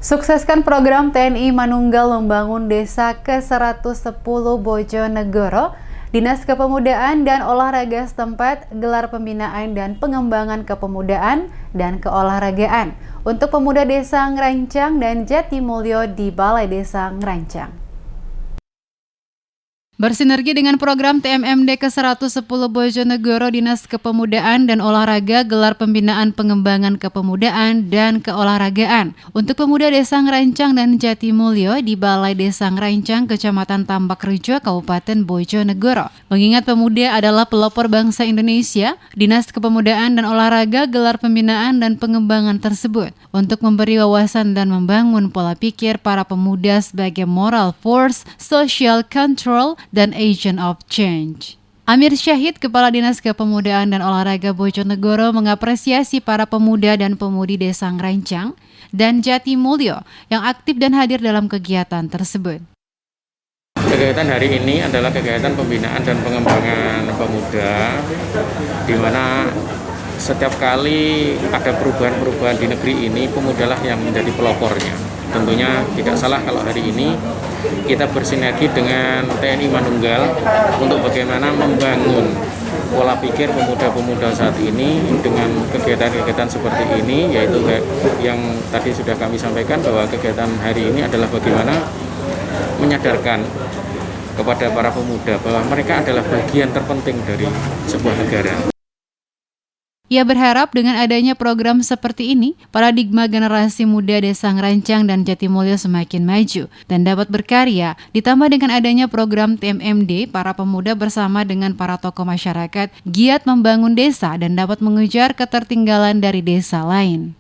Sukseskan program TNI Manunggal membangun desa ke-110 Bojonegoro, Dinas Kepemudaan dan Olahraga setempat gelar pembinaan dan pengembangan kepemudaan dan keolahragaan untuk pemuda Desa Ngerancang dan Jatimulyo di Balai Desa Ngerancang. Bersinergi dengan program TMMD ke-110 Bojonegoro, Dinas Kepemudaan dan Olahraga gelar pembinaan pengembangan kepemudaan dan keolahragaan untuk pemuda Desa Ngerancang dan Jatimulyo di Balai Desa Ngerancang, Kecamatan Tambak Rejo, Kabupaten Bojonegoro. Mengingat pemuda adalah pelopor bangsa Indonesia, Dinas Kepemudaan dan Olahraga gelar pembinaan dan pengembangan tersebut untuk memberi wawasan dan membangun pola pikir para pemuda sebagai moral force, social control, dan agent of change. Amir Syahid, Kepala Dinas Kepemudaan dan Olahraga Bojonegoro, mengapresiasi para pemuda dan pemudi Desa Ngerancang dan Jatimulyo yang aktif dan hadir dalam kegiatan tersebut. Kegiatan hari ini adalah kegiatan pembinaan dan pengembangan pemuda, di mana setiap kali ada perubahan-perubahan di negeri ini, pemudalah yang menjadi pelopornya. Tentunya tidak salah kalau hari ini kita bersinergi dengan TNI Manunggal untuk bagaimana membangun pola pikir pemuda-pemuda saat ini dengan kegiatan-kegiatan seperti ini, yaitu yang tadi sudah kami sampaikan bahwa kegiatan hari ini adalah bagaimana menyadarkan kepada para pemuda bahwa mereka adalah bagian terpenting dari sebuah negara. Ia berharap dengan adanya program seperti ini, paradigma generasi muda Desa Ngerancang dan Jatimulyo semakin maju dan dapat berkarya. Ditambah dengan adanya program TMMD, para pemuda bersama dengan para tokoh masyarakat giat membangun desa dan dapat mengejar ketertinggalan dari desa lain.